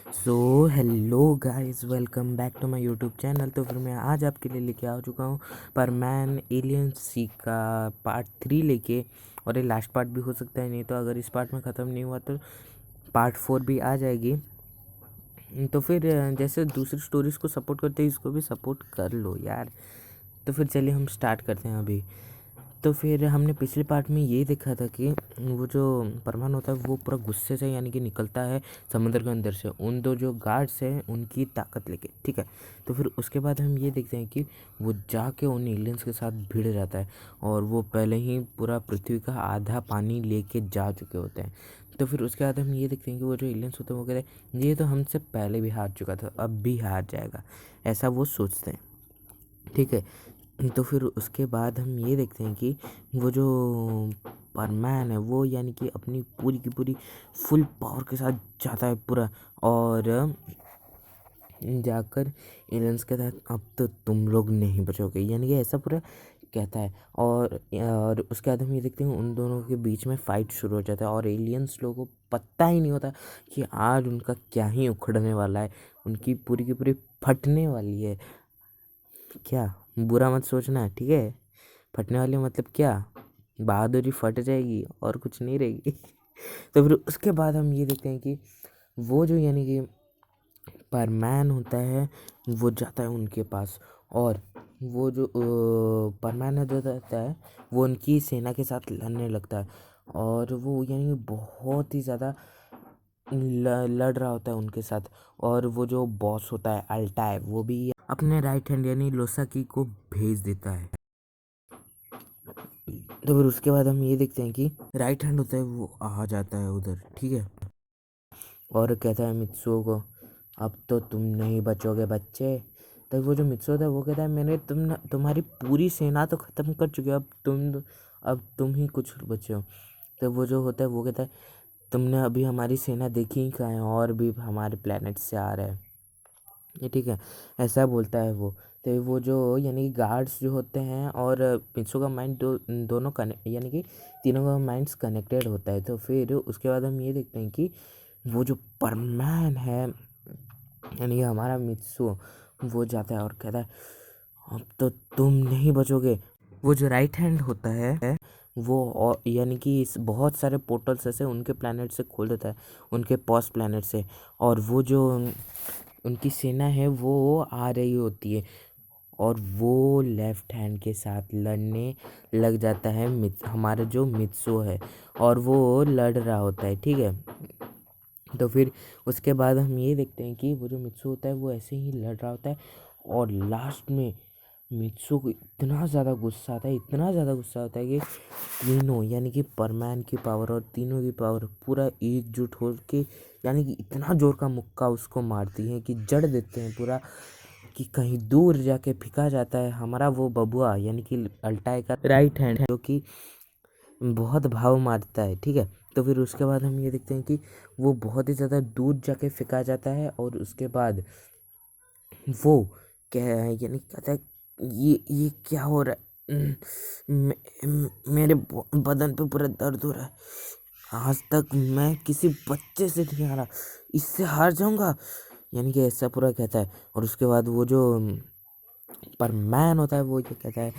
So hello guys, welcome back to my YouTube channel. तो फिर मैं आज आपके लिए लेके आ चुका हूँ परमैन एलियन सी का पार्ट 3 लेके। और ये लास्ट पार्ट भी हो सकता है, नहीं तो अगर इस पार्ट में ख़त्म नहीं हुआ तो पार्ट 4 भी आ जाएगी। तो फिर जैसे दूसरी स्टोरीज़ को सपोर्ट करते हैं, इसको भी सपोर्ट कर लो यार। तो फिर चलिए हम स्टार्ट करते हैं अभी। तो फिर हमने पिछले पार्ट में ये देखा था कि वो जो परमान होता है वो पूरा गुस्से से यानी कि निकलता है समुद्र के अंदर से, उन दो जो गार्ड्स हैं उनकी ताकत लेके, ठीक है। तो फिर उसके बाद हम ये देखते हैं कि वो जाके उन एलियंस के साथ भिड़ जाता है, और वो पहले ही पूरा पृथ्वी का आधा पानी लेके जा चुके होते हैं। तो फिर उसके बाद हम ये देखते हैं कि वो जो एलियंस होते हैं वो कहते हैं ये तो हमसे पहले भी हार चुका था, अब भी हार जाएगा, ऐसा वो सोचते हैं, ठीक है। तो फिर उसके बाद हम ये देखते हैं कि वो जो परमैन है वो यानी कि अपनी पूरी की पूरी फुल पावर के साथ जाता है पूरा, और जाकर एलियंस कहता है अब तो तुम लोग नहीं बचोगे, यानी कि ऐसा पूरा कहता है। और उसके बाद हम ये देखते हैं उन दोनों के बीच में फाइट शुरू हो जाता है, और एलियंस लोगों को पता ही नहीं होता कि आज उनका क्या ही उखड़ने वाला है, उनकी पूरी की पूरी फटने वाली है। क्या बुरा मत सोचना, ठीक है। फटने वाली मतलब क्या, बहादुरी फट जाएगी और कुछ नहीं रहेगी। तो फिर उसके बाद हम ये देखते हैं कि वो जो यानी कि परमैन होता है वो जाता है उनके पास, और वो जो परमैन है जो रहता है वो उनकी सेना के साथ लड़ने लगता है, और वो यानी कि बहुत ही ज़्यादा लड़ रहा होता है उनके साथ। और वो जो बॉस होता है अल्टाई, वो भी अपने राइट हैंड यानी लोसाकी को भेज देता है। तो फिर उसके बाद हम ये देखते हैं कि राइट हैंड होता है वो आ जाता है उधर, ठीक है, और कहता है मित्सुओ को अब तो तुम नहीं बचोगे बच्चे। तो वो जो मित्सुओ होता है वो कहता है मैंने तुम्हारी पूरी सेना तो ख़त्म कर चुके हो, अब तुम ही कुछ बचे हो। तो वो जो होता है वो कहता है तुमने अभी हमारी सेना देखी ही कहाँ है, और भी हमारे प्लेनेट से आ रहा है ये, ठीक है, ऐसा बोलता है वो। तो वो जो यानी कि गार्ड्स जो होते हैं और पिंसों का माइंड दोनों कनेक्ट यानी कि तीनों का माइंड्स कनेक्टेड होता है। तो फिर उसके बाद हम ये देखते हैं कि वो जो परमैन है यानी कि हमारा मित्सु, वो जाता है और कहता है अब तो तुम नहीं बचोगे। वो जो राइट हैंड होता है वो यानी कि इस बहुत सारे पोर्टल्स ऐसे उनके प्लैनेट से खोल देता है, उनके पॉस प्लैनेट से, और वो जो उनकी सेना है वो आ रही होती है, और वो लेफ्ट हैंड के साथ लड़ने लग जाता है हमारा जो मित्सो है, और वो लड़ रहा होता है, ठीक है। तो फिर उसके बाद हम ये देखते हैं कि वो जो मित्सो होता है वो ऐसे ही लड़ रहा होता है, और लास्ट में मित्सो को इतना ज़्यादा गुस्सा आता है, इतना ज़्यादा गुस्सा आता है कि तीनों यानी कि परमैन की पावर और तीनों की पावर पूरा एकजुट हो के यानी कि इतना जोर का मुक्का उसको मारती है कि जड़ देते हैं पूरा, कि कहीं दूर जाके फेंका जाता है हमारा वो बबुआ यानी कि अल्टाई का राइट हैंड जो कि बहुत भाव मारता है, ठीक है। तो फिर उसके बाद हम ये देखते हैं कि वो बहुत ही ज़्यादा दूर जाके फेंका जाता है, और उसके बाद वो क्या है यानी कहता है ये क्या हो रहा है, मेरे बदन पे पूरा दर्द हो रहा है, आज तक मैं किसी बच्चे से नहीं हारा, इससे हार जाऊंगा, यानी कि ऐसा पूरा कहता है। और उसके बाद वो जो पर मैन होता है वो ये कहता है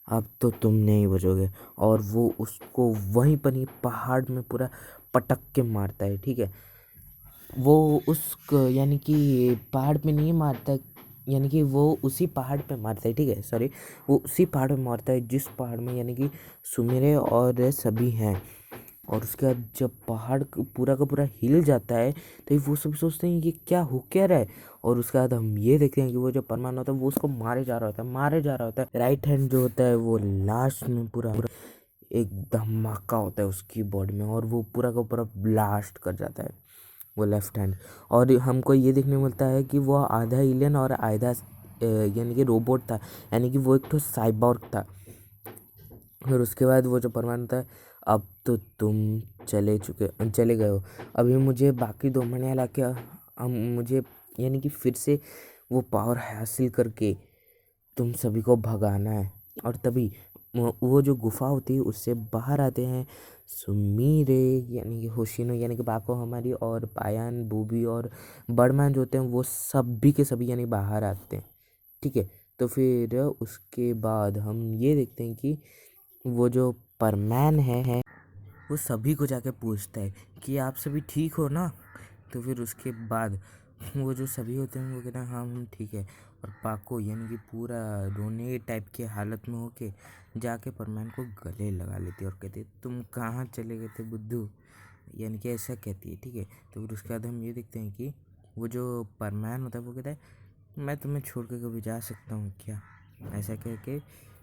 अब तो तुम नहीं बचोगे, और वो उसको वहीं पर ही पहाड़ में पूरा पटक के मारता है, ठीक है। वो यानी कि पहाड़ पे नहीं मारता है, यानी कि वो उसी पहाड़ पे मारता है, ठीक है, सॉरी, वो उसी पहाड़ पे मारता है जिस पहाड़ में यानी कि सुमेरे और सभी हैं। और उसके बाद जब पहाड़ पूरा का पूरा हिल जाता है तो वो सब सोचते हैं ये क्या रहा है। और उसके बाद हम ये देखते हैं कि वो जो परमाणु होता है वो उसको मारे जा रहा होता है। राइट हैंड जो होता है वो लास्ट में पूरा एक धमाका होता है उसकी बॉडी में, और वो पूरा का पूरा ब्लास्ट कर जाता है वो लेफ्ट हैंड। और हमको ये देखने को मिलता है कि वो आधा एलियन और आधा यानी कि रोबोट था, यानी कि वो एक तो साइबॉर्ग था। फिर उसके बाद वो जो परमाणु होता है अब तो तुम चले गए हो, अभी मुझे बाकी 2 महीने ला के हम मुझे यानी कि फिर से वो पावर हासिल करके तुम सभी को भगाना है, और तभी वो जो गुफा होती है उससे बाहर आते हैं सुमीरे यानी कि होशिनो यानी कि बाको हमारी और पायान बूबी और बड़मान जो होते हैं वो सभी के सभी यानी बाहर आते हैं। ठीक है, तो फिर उसके बाद हम ये देखते हैं कि वो जो परमैन है वो सभी को जाके पूछता है कि आप सभी ठीक हो ना। तो फिर उसके बाद वो जो सभी होते हैं वो कहते हैं हाँ हम ठीक है। और पाको यानी कि पूरा रोने टाइप के हालत में होके जाके परमैन को गले लगा लेती है और कहती है तुम कहाँ चले गए थे बुद्धू, यानी कि ऐसा कहती है। ठीक है, तो फिर उसके बाद हम ये देखते हैं कि वो जो परमैन होता है वो कहता है मैं तुम्हें छोड़ के कभी जा सकता हूँ क्या, ऐसा कह के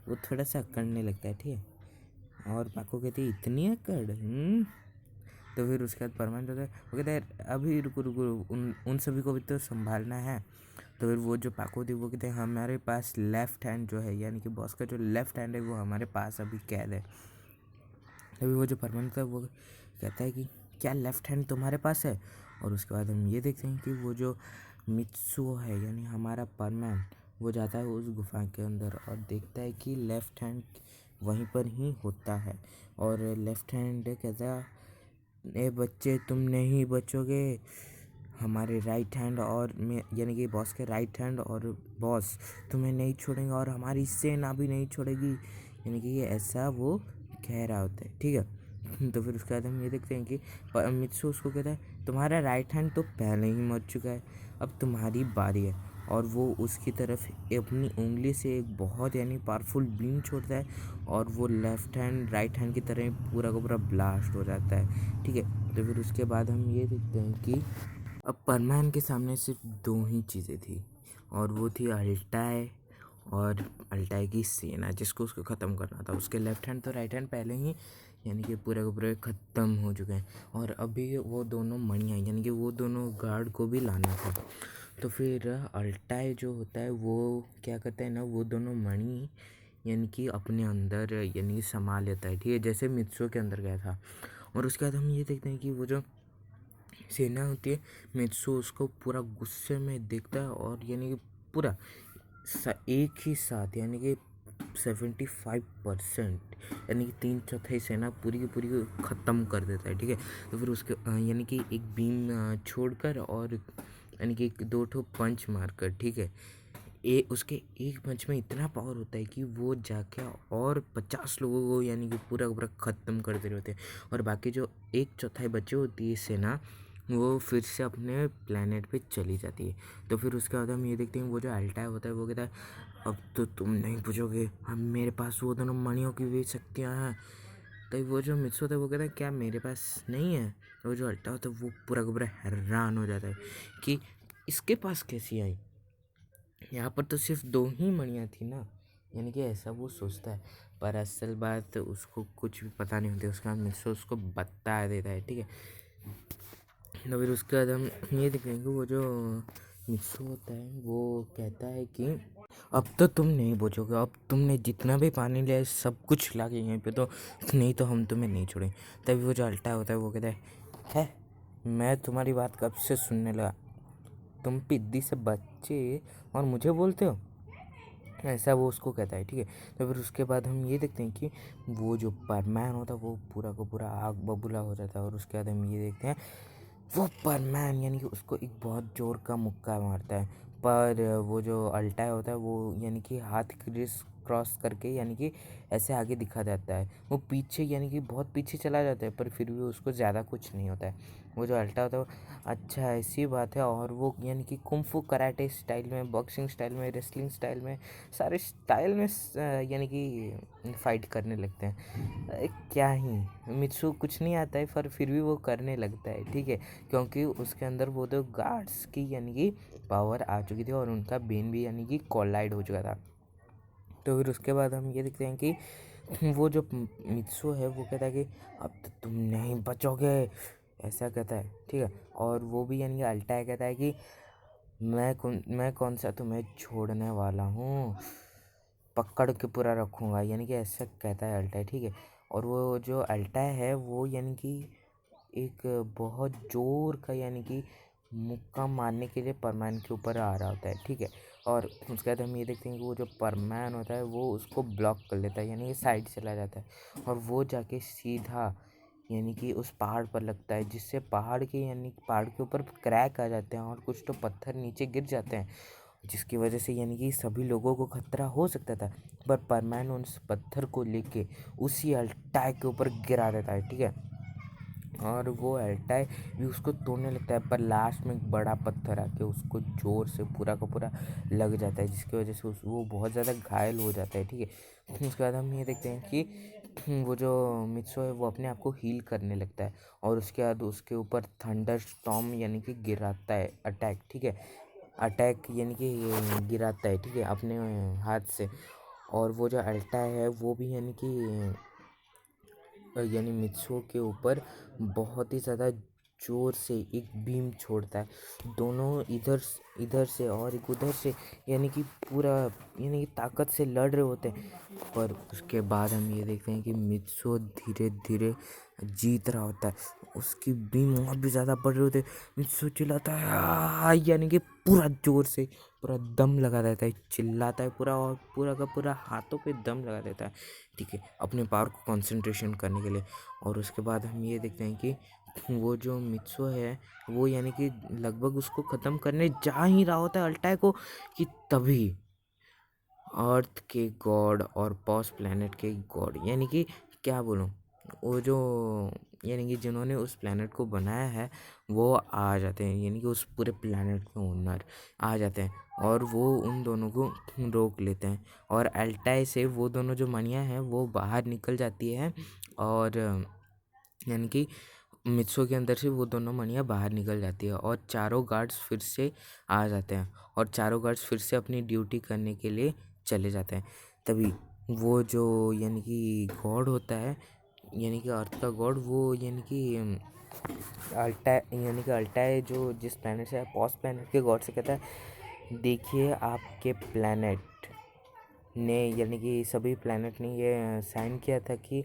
वो थोड़ा सा अकड़ने लगता है। ठीक है, और पाको कहती है इतनी अकड़। तो फिर उसके बाद परमानेंट होता है वो कहता है अभी रुको रुको, उन उन सभी को भी तो संभालना है। तो फिर वो जो पाको थी वो कहते हैं हमारे पास लेफ्ट हैंड जो है यानी कि बॉस का जो लेफ्ट हैंड है वो हमारे पास अभी कैद है। अभी वो जो परमानेंट था वो कहता है कि क्या लेफ्ट हैंड तुम्हारे पास है। और उसके बाद हम ये देखते हैं कि वो जो मित्सुओ है यानी हमारा परमैन वो जाता है उस गुफा के अंदर और देखता है कि लेफ्ट हैंड वहीं पर ही होता है। और लेफ्ट हैंड कहता है ए बच्चे तुम नहीं बचोगे, हमारे राइट हैंड और में यानी कि बॉस के राइट हैंड और बॉस तुम्हें नहीं छोड़ेंगे और हमारी सेना भी नहीं छोड़ेगी, यानी कि ये ऐसा वो कह रहा होता है। ठीक है, तो फिर उसके बाद हम ये देखते हैं कि मित्सु उसको कहता है तुम्हारा राइट हैंड तो पहले ही मर चुका है, अब तुम्हारी बारी है। और वो उसकी तरफ अपनी उंगली से एक बहुत यानी पावरफुल बीम छोड़ता है और वो लेफ्ट हैंड राइट हैंड की तरह पूरा का पूरा ब्लास्ट हो जाता है। ठीक है, तो फिर उसके बाद हम ये देखते हैं कि अब परमान के सामने सिर्फ दो ही चीज़ें थी और वो थी अल्टाई और अल्टाई की सेना जिसको उसको ख़त्म करना था। उसके लेफ्ट हैंड तो राइट हैंड पहले ही यानी कि पूरे के पूरे ख़त्म हो चुके हैं और अभी वो दोनों मणियाँ यानी कि वो दोनों गार्ड को भी लाना था। तो फिर अल्टाई जो होता है वो क्या करता है ना, वो दोनों मणि यानी कि अपने अंदर यानी कि समा लेता है। ठीक है, जैसे मित्सो के अंदर गया था। और उसके बाद हम ये देखते हैं कि वो जो सेना होती है मित्सु उसको पूरा गुस्से में देखता है और यानी कि पूरा एक ही साथ यानी कि 75% यानी कि 3/4 सेना पूरी की पूरी ख़त्म कर देता है। ठीक है, तो फिर उसके यानी कि एक बीम छोड़कर और यानी कि दो ठो पंच मारकर। ठीक है, उसके एक पंच में इतना पावर होता है कि वो जाके और 50 लोगों को यानी कि पूरा पूरा ख़त्म कर दे रहे होते हैं। और बाकी जो 1/4 बचे होती है सेना वो फिर से अपने प्लेनेट पे चली जाती है। तो फिर उसके बाद हम ये देखते हैं वो जो अल्टाई होता है वो कहता है अब तो तुम नहीं पूछोगे, अब मेरे पास वो दोनों मणियों की भी शक्तियाँ हैं। तो वो जो मित्सु होता है वो कहता है क्या मेरे पास नहीं है। तो वो जो अल्टा होता है वो पूरा का पूरा हैरान हो जाता है कि इसके पास कैसी आई, यहाँ पर तो सिर्फ दो ही मणियाँ थी ना, यानी कि ऐसा वो सोचता है। पर असल बात उसको कुछ भी पता नहीं होती। उसके बाद मित्सु उसको बता देता है। ठीक है, तो फिर उसके बाद हम ये देखेंगे वो जो मित्सु होता है वो कहता है कि अब तो तुम नहीं बचोगे, अब तुमने जितना भी पानी लिया है सब कुछ ला के यहीं पे तो नहीं तो हम तुम्हें नहीं छोड़ेंगे। तभी वो जो अल्टा होता है वो कहता है मैं तुम्हारी बात कब से सुनने लगा, तुम पिद्दी से बच्चे और मुझे बोलते हो, ऐसा वो उसको कहता है। ठीक है, तो फिर उसके बाद हम ये देखते हैं कि वो जो परमैन होता है वो पूरा का पूरा आग बबूला हो जाता है। और उसके बाद हम ये देखते हैं वो परमैन यानी कि उसको एक बहुत जोर का मुक्का मारता है। पर वो जो अल्टाई होता है वो यानी कि हाथ क्रिस क्रॉस करके यानी कि ऐसे आगे दिखा जाता है। वो पीछे यानी कि बहुत पीछे चला जाता है पर फिर भी उसको ज़्यादा कुछ नहीं होता है। वो जो अल्टा होता है वो अच्छा ऐसी बात है। और वो यानी कि कुंफू कराटे स्टाइल में, बॉक्सिंग स्टाइल में, रेसलिंग स्टाइल में, सारे स्टाइल में यानी कि फाइट करने लगते हैं। क्या ही मित्सु कुछ नहीं आता है पर फिर भी वो करने लगता है। ठीक है, क्योंकि उसके अंदर वो तो गार्ड्स की यानी कि पावर आ चुकी थी और उनका बेन भी यानी कि कोलाइड हो चुका था। तो फिर उसके बाद हम ये देखते हैं कि वो जो मित्सु है वो कहता है कि अब तो तुम नहीं बचोगे, ऐसा कहता है। ठीक है, और वो भी यानी कि अल्टाई कहता है कि मैं कौन सा तुम्हें छोड़ने वाला हूँ, पकड़ के पूरा रखूँगा, यानी कि ऐसा कहता है अल्टाई। ठीक है, और वो जो अल्टाई है वो यानी कि एक बहुत ज़ोर का यानी कि मुक्का मारने के लिए परमान के ऊपर आ रहा होता है। ठीक है, और उसके बाद हम ये देखते हैं कि वो जो परमैन होता है वो उसको ब्लॉक कर लेता है, यानी कि साइड चला जाता है और वो जाके सीधा यानी कि उस पहाड़ पर लगता है, जिससे पहाड़ के यानी कि पहाड़ के ऊपर क्रैक आ जाते हैं और कुछ तो पत्थर नीचे गिर जाते हैं, जिसकी वजह से यानी कि सभी लोगों को खतरा हो सकता था। पर परमैन उस पत्थर को लेके उसी अल्टाई के ऊपर गिरा देता है, ठीक है। और वो अल्टाई भी उसको तोड़ने लगता है, पर लास्ट में एक बड़ा पत्थर आके उसको जोर से पूरा का पूरा लग जाता है, जिसकी वजह से वो बहुत ज़्यादा घायल हो जाता है, ठीक है। उसके बाद हम ये देखते हैं कि वो जो मित्सो है वो अपने आप को हील करने लगता है और उसके बाद उसके ऊपर थंडर स्टॉर्म यानी कि गिराता है अटैक, ठीक है। अटैक यानी कि गिराता है, ठीक है, अपने हाथ से। और वो जो अल्टा है वो भी यानी मित्सुओ के ऊपर बहुत ही ज़्यादा ज़ोर से एक बीम छोड़ता है, दोनों इधर से और एक उधर से, यानी कि पूरा यानी कि ताकत से लड़ रहे होते हैं। पर उसके बाद हम ये देखते हैं कि मित्सुओ धीरे धीरे जीत रहा होता है, उसकी बीम और भी ज़्यादा बढ़ रही होती है। मित्सुओ चिल्लाता है यानी कि पूरा ज़ोर से पूरा दम लगा देता है, चिल्लाता है पूरा और पूरा का पूरा हाथों पे दम लगा देता है, ठीक है, अपने पावर को कंसंट्रेशन करने के लिए। और उसके बाद हम ये देखते हैं कि वो जो मित्सो है वो यानी कि लगभग उसको ख़त्म करने जा ही रहा होता है अल्टाई को, कि तभी अर्थ के गॉड और पॉस प्लैनेट के गॉड यानी कि क्या बोलूँ, वो जो यानी कि जिन्होंने उस प्लैनेट को बनाया है वो आ जाते हैं, यानी कि उस पूरे प्लैनेट के ओनर आ जाते हैं और वो उन दोनों को रोक लेते हैं। और अल्टाई से वो दोनों जो मणियाँ हैं वो बाहर निकल जाती है और यानी कि मित्सो के अंदर से वो दोनों मणियाँ बाहर निकल जाती है और चारों गार्ड्स फिर से आ जाते हैं और चारों गार्ड्स फिर से अपनी ड्यूटी करने के लिए चले जाते हैं। तभी वो जो यानी कि गॉड होता है, यानी कि अर्थ का गॉड, वो यानी कि अल्टाई जो जिस प्लैनेट से पॉस प्लैनेट के गॉड से कहता है, देखिए आपके प्लैनेट ने यानी कि सभी प्लैनेट ने ये साइन किया था कि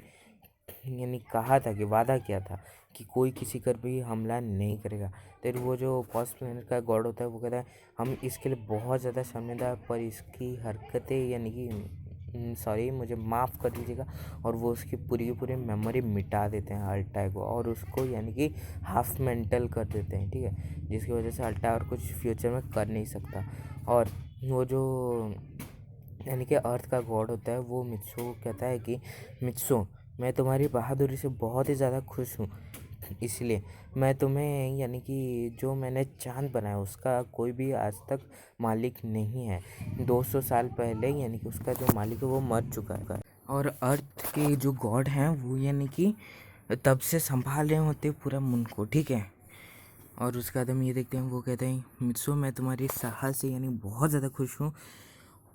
यानी कहा था कि वादा किया था कि कोई किसी पर भी हमला नहीं करेगा। फिर वो जो पॉस प्लैनेट का गॉड होता है वो कहता है हम इसके लिए बहुत ज़्यादा शर्मिंदा, पर इसकी हरकतें यानी कि सॉरी मुझे माफ़ कर दीजिएगा, और वो उसकी पूरी की पूरी मेमोरी मिटा देते हैं अल्टाई को और उसको यानी कि हाफ मेंटल कर देते हैं, ठीक है, जिसकी वजह से अल्टाई और कुछ फ्यूचर में कर नहीं सकता। और वो जो यानी कि अर्थ का गॉड होता है वो मित्सो कहता है कि मित्सो, मैं तुम्हारी बहादुरी से बहुत ही ज़्यादा खुश हूँ, इसलिए मैं तुम्हें यानी कि जो मैंने चाँद बनाया उसका कोई भी आज तक मालिक नहीं है। 200 साल पहले यानी कि उसका जो मालिक है वो मर चुका है और अर्थ के जो गॉड हैं वो यानी कि तब से संभाल रहे होते पूरा मुल्क को, ठीक है। और उसके बाद हम ये देखते हैं वो कहते हैं मित्सो, मैं तुम्हारी साहस से यानी बहुत ज़्यादा खुश हूँ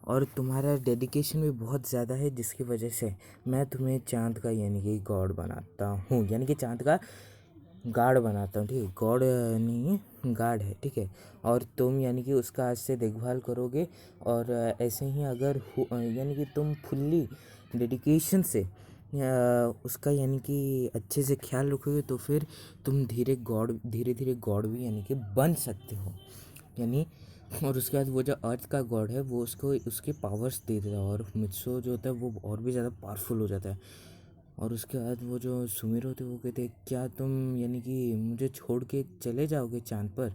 और तुम्हारा डेडिकेशन भी बहुत ज़्यादा है, जिसकी वजह से मैं तुम्हें चाँद का यानी कि गॉड बनाता हूँ, यानी कि चाँद का गार्ड बनाता हूँ, ठीक है, गॉड नहीं है गार्ड है, ठीक है। और तुम यानी कि उसका आज से देखभाल करोगे और ऐसे ही अगर यानी कि तुम फुल्ली डेडिकेशन से उसका यानी कि अच्छे से ख्याल रखोगे तो फिर तुम धीरे धीरे गॉड भी यानी कि बन सकते हो, यानी। और उसके बाद वो जो अर्थ का गॉड है वो उसको उसके पावर्स दे देता है और मित्सो जो होता है वो और भी ज़्यादा पावरफुल हो जाता है। और उसके बाद वो जो सुमिर होते हैं वो कहते हैं क्या तुम यानी कि मुझे छोड़ के चले जाओगे चाँद पर।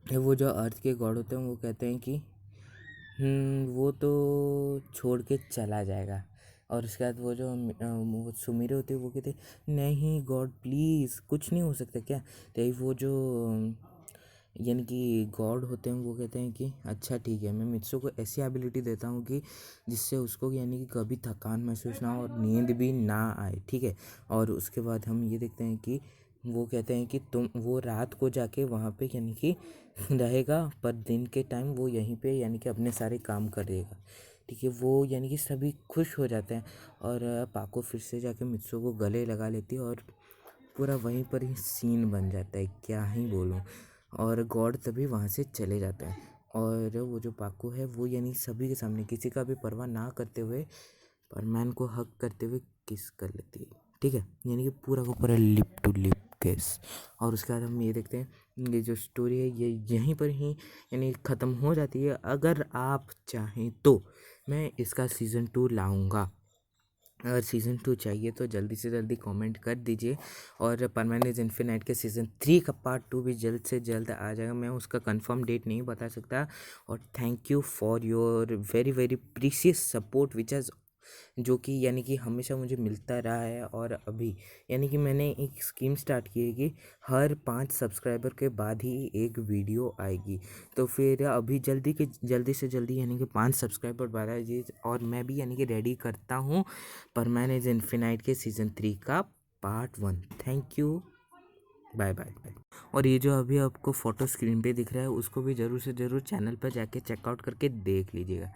फिर वो जो अर्थ के गॉड होते हैं वो कहते हैं कि वो तो छोड़ के चला जाएगा। और उसके बाद वो जो वो सुमिर होते हैं वो कहते हैं नहीं गॉड प्लीज़ कुछ नहीं हो सकता क्या। तो वो जो यानी कि गॉड होते हैं वो कहते हैं कि अच्छा ठीक है, मैं मित्सो को ऐसी एबिलिटी देता हूँ कि जिससे उसको यानी कि कभी थकान महसूस ना हो और नींद भी ना आए, ठीक है। और उसके बाद हम ये देखते हैं कि वो कहते हैं कि तुम वो रात को जाके वहाँ पे यानी कि रहेगा, पर दिन के टाइम वो यहीं पे यानी कि अपने सारे काम करेगा, ठीक है। वो यानी कि सभी खुश हो जाते हैं और पाको फिर से जाके मित्सो को गले लगा लेती है और पूरा वहीं पर ही सीन बन जाता है, क्या ही बोलूँ। और गॉड तभी वहाँ से चले जाता है और वो जो पाको है वो यानी सभी के सामने किसी का भी परवाह ना करते हुए परमैन को हक करते हुए किस कर लेती है, ठीक है, यानी कि पूरा का पूरा लिप टू लिप किस। और उसके बाद हम ये देखते हैं, ये जो स्टोरी है ये यहीं पर ही यानी ख़त्म हो जाती है। अगर आप चाहें तो मैं इसका सीज़न 2 लाऊंगा। अगर सीज़न 2 चाहिए तो जल्दी से जल्दी कमेंट कर दीजिए। और परमानेंट इन्फिनाइट के सीज़न 3 का पार्ट 2 भी जल्द से जल्द आ जाएगा। मैं उसका कंफर्म डेट नहीं बता सकता। और thank you for your very very precious support which has, जो कि यानी कि हमेशा मुझे मिलता रहा है। और अभी यानी कि मैंने एक स्कीम स्टार्ट की है कि हर 5 सब्सक्राइबर के बाद ही एक वीडियो आएगी। तो फिर अभी जल्दी से जल्दी यानी कि 5 सब्सक्राइबर बढ़ा जी। और मैं भी यानी कि रेडी करता हूँ परमानेंट इन्फिनाइट के सीज़न 3 का part 1। Thank you, bye bye. और ये जो अभी आपको फ़ोटो स्क्रीन पे दिख रहा है उसको भी ज़रूर से ज़रूर चैनल पर जाके चेकआउट करके देख लीजिएगा।